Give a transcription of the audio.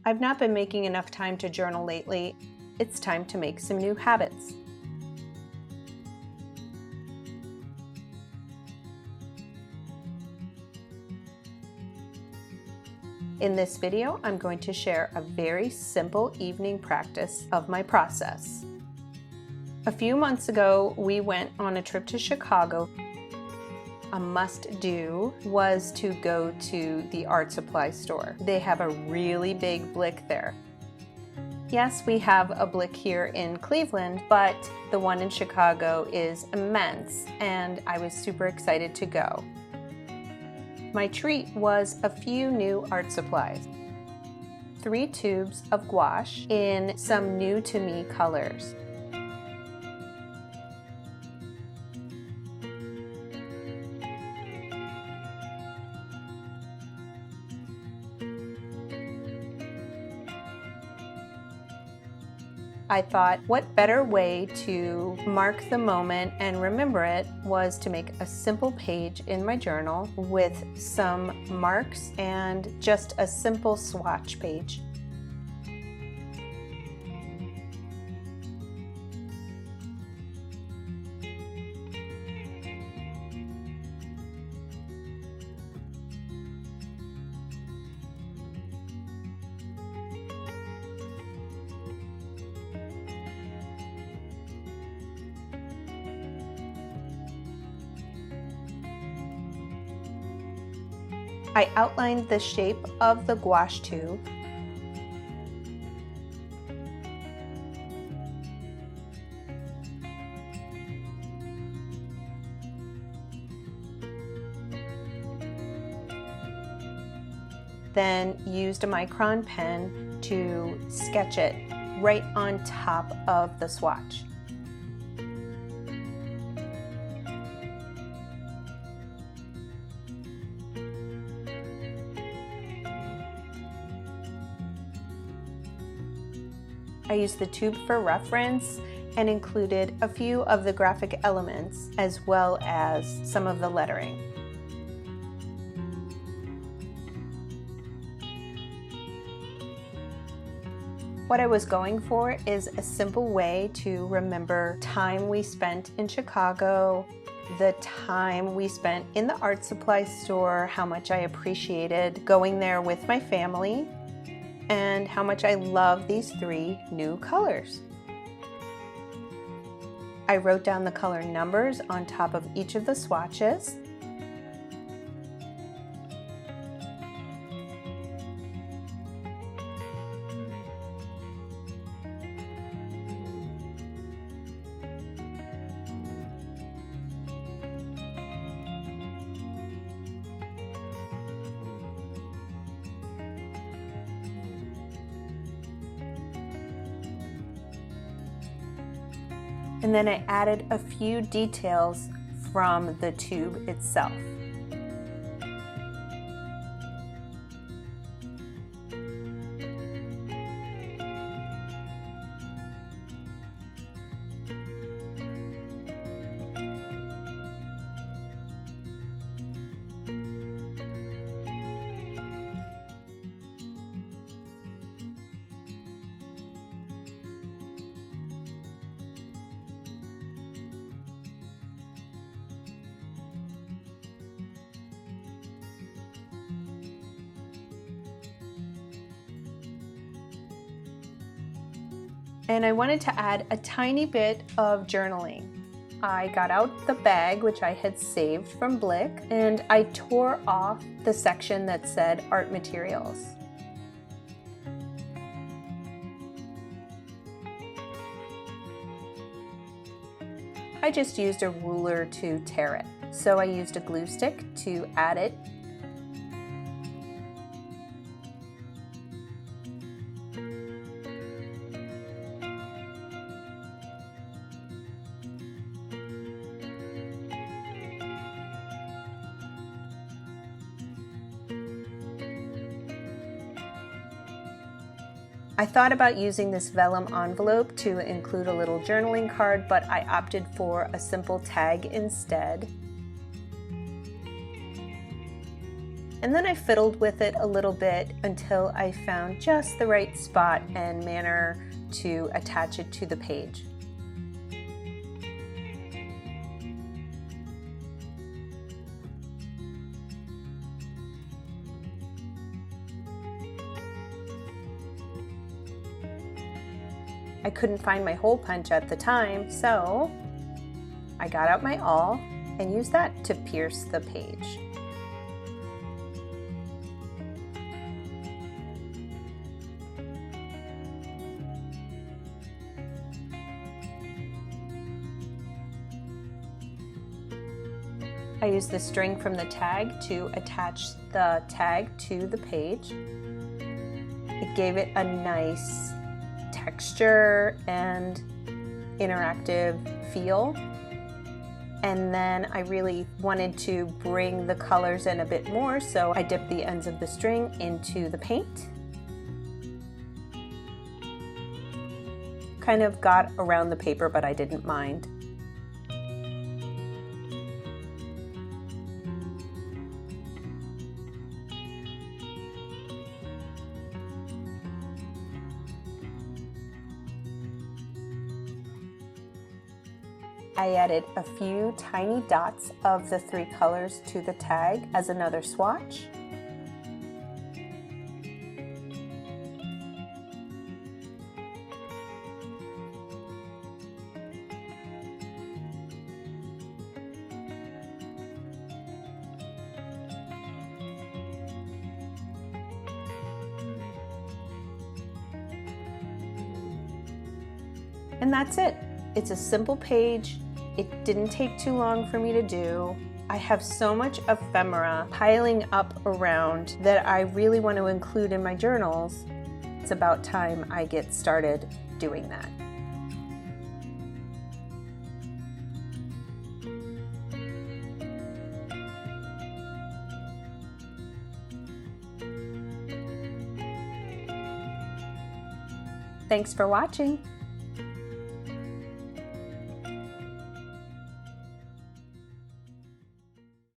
I've not been making enough time to journal lately. It's time to make some new habits. In this video, I'm going to share a very simple evening practice of my process. A few months ago, we went on a trip to Chicago. A must-do was to go to the art supply store. They have a really big Blick there. Yes, we have a Blick here in Cleveland, but the one in Chicago is immense, and I was super excited to go. My treat was a few new art supplies. 3 tubes of gouache in some new-to-me colors. I thought, what better way to mark the moment and remember it was to make a simple page in my journal with some marks and just a simple swatch page. I outlined the shape of the gouache tube. Then used a micron pen to sketch it right on top of the swatch. I used the tube for reference and included a few of the graphic elements as well as some of the lettering. What I was going for is a simple way to remember time we spent in Chicago, the time we spent in the art supply store, how much I appreciated going there with my family, and how much I love these 3 new colors. I wrote down the color numbers on top of each of the swatches. And then I added a few details from the tube itself. And I wanted to add a tiny bit of journaling. I got out the bag, which I had saved from Blick, and I tore off the section that said art materials. I just used a ruler to tear it. So I used a glue stick to add it. I thought about using this vellum envelope to include a little journaling card, but I opted for a simple tag instead. And then I fiddled with it a little bit until I found just the right spot and manner to attach it to the page. I couldn't find my hole punch at the time, so I got out my awl and used that to pierce the page. I used the string from the tag to attach the tag to the page. It gave it a nice texture and interactive feel. And then I really wanted to bring the colors in a bit more, so I dipped the ends of the string into the paint. Kind of got around the paper, but I didn't mind. I added a few tiny dots of the 3 colors to the tag as another swatch. And that's it. It's a simple page. It didn't take too long for me to do. I have so much ephemera piling up around that I really want to include in my journals. It's about time I get started doing that. Thanks for watching.